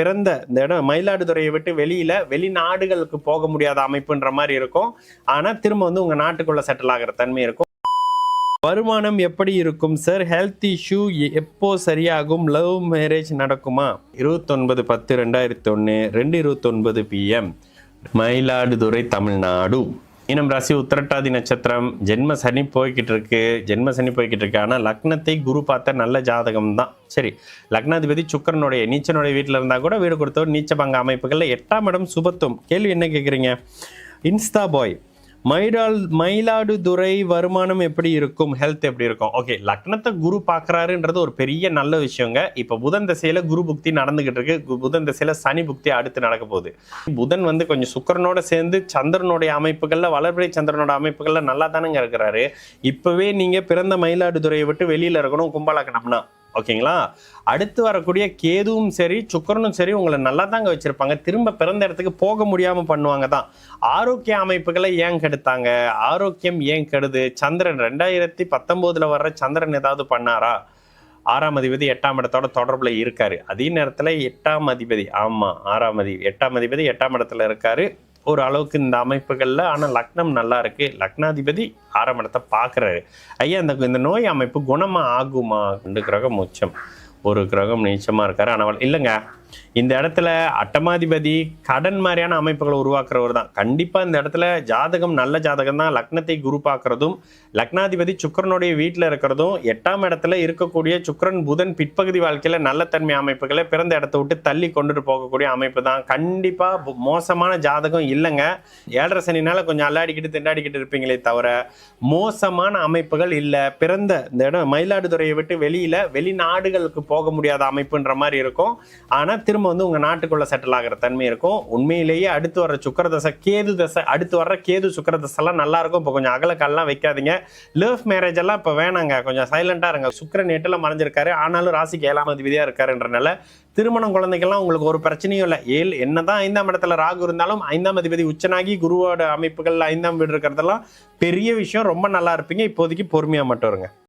பிறந்த இந்த இடம் மயிலாடுதுறையை விட்டு வெளிநாடுகளுக்கு போக முடியாத அமைப்புன்ற மாதிரி இருக்கும். ஆனா திரும்ப வந்து உங்க நாட்டுக்குள்ள செட்டில் ஆகிற தன்மை இருக்கும். வருமானம் எப்படி இருக்கும் சார்? ஹெல்த் இஷ்யூ எப்போ சரியாகும்? லவ் மேரேஜ் நடக்குமா? 29/10/2001 2:29 PM, மயிலாடுதுறை, தமிழ்நாடு. மீனம் ராசி, உத்திரட்டாதி நட்சத்திரம், ஜென்ம சனி போய்கிட்டு இருக்கு. ஆனால் லக்னத்தை குரு பார்த்த நல்ல ஜாதகம் தான். சரி, லக்னாதிபதி சுக்கரனுடைய நீச்சனுடைய வீட்டில் இருந்தால் கூட வீடு கொடுத்தவர் நீச்சபங்க அமைப்புகளில் 8ஆம் இடம் சுபத்துவம். கேள்வி என்ன கேட்குறீங்க? இன்ஸ்டா பாய், மயிலாடுதுறை வருமானம் எப்படி இருக்கும்? ஹெல்த் எப்படி இருக்கும்? ஓகே, லக்னத்தை குரு பார்க்குறாருன்றது ஒரு பெரிய நல்ல விஷயங்க. இப்போ புதன் திசையில் குரு புக்தி நடந்துகிட்டு இருக்கு. புதன் திசையில் சனி புக்தி அடுத்து நடக்க போகுது. புதன் வந்து கொஞ்சம் சுக்கரனோட சேர்ந்து சந்திரனுடைய அமைப்புகளில், வளர்பிறை சந்திரனோட அமைப்புகளில் நல்லா தானுங்க இருக்கிறாரு. இப்போவே நீங்கள் பிறந்த மயிலாடுதுறையை விட்டு வெளியில் இருக்கணும் கும்பலக்கணம்னா, ஓகேங்களா? அடுத்து வரக்கூடிய கேதுவும் சரி சுக்கரனும் சரி உங்களை நல்லா தாங்க வச்சிருப்பாங்க. திரும்ப பிறந்த இடத்துக்கு போக முடியாம பண்ணுவாங்க தான். ஆரோக்கிய அமைப்புகளை ஏன் கெடுத்தாங்க? ஆரோக்கியம் ஏன் கெடுது? சந்திரன் 2019 வர்ற சந்திரன் ஏதாவது பண்ணாரா? 6ஆம் அதிபதி 8ஆம் இடத்தோட தொடர்புல இருக்காரு. அதே நேரத்துல 8ஆம் அதிபதி, ஆமா 8ஆம் அதிபதி 8ஆம் இடத்துல இருக்காரு. ஒரு அளவுக்கு இந்த அமைப்புகளில். ஆனால் லக்னம் நல்லா இருக்கு. லக்னாதிபதி 6ஆம் இடத்தை பார்க்குறாரு. ஐயா, இந்த நோய் அமைப்பு குணமாக ஆகுமா? 2 கிரகம் உச்சம், ஒரு கிரகம் நீச்சமாக இருக்காரு. ஆனால் இல்லைங்க, இந்த இடத்துல அட்டமாதிபதி கடன் மாதிரியான அமைப்புகளை உருவாக்குறவர் தான். கண்டிப்பாக இந்த இடத்துல ஜாதகம் நல்ல ஜாதகம் தான். லக்னத்தை குரு பார்க்கறதும், லக்னாதிபதி சுக்கரனுடைய வீட்டில் இருக்கிறதும், 8ஆம் இடத்துல இருக்கக்கூடிய சுக்கரன் புதன் பிற்பகுதி வாழ்க்கையில் நல்ல தன்மை அமைப்புகளை பிறந்த இடத்த விட்டு தள்ளி கொண்டுட்டு போகக்கூடிய அமைப்பு தான். கண்டிப்பாக மோசமான ஜாதகம் இல்லைங்க. 7.5 சனினால கொஞ்சம் அல்லாடிக்கிட்டு திண்டாடிக்கிட்டு இருப்பீங்களே தவிர மோசமான அமைப்புகள் இல்லை. பிறந்த இந்த இடம் மயிலாடுதுறையை விட்டு வெளிநாடுகளுக்கு போக முடியாத அமைப்புன்ற மாதிரி இருக்கும். ஆனால் திரும்ப வந்து உங்க நாட்டுக்குள்ள செட்டில் ஆகிற தன்மை இருக்கும். உண்மையிலேயே அடுத்து வர்ற சுக்கர தசை, கேது தசை, அடுத்து வர்ற கேது சுக்கர தசை எல்லாம் நல்லா இருக்கும். இப்போ கொஞ்சம் அகலக்கல்லாம் வைக்காதீங்க. லவ் மேரேஜ் எல்லாம் இப்போ வேணாங்க, கொஞ்சம் சைலண்டா இருங்க. சுக்கிரன் 8ல மறைஞ்சிருக்காரு, ஆனாலும் ராசிக்கு 7ஆம் அதிபதியா இருக்காருன்றனால திருமணம் குழந்தைகள்லாம் உங்களுக்கு ஒரு பிரச்சனையும் இல்லை. என்னதான் 5ஆம் இடத்துல ராகு இருந்தாலும் 5ஆம் அதிபதி உச்சனாகி குருவோட அமைப்புகள் 5ஆம் வீடு இருக்கிறதெல்லாம் பெரிய விஷயம். ரொம்ப நல்லா இருப்பீங்க. இப்போதைக்கு பொறுமையா மட்டும் இருங்க.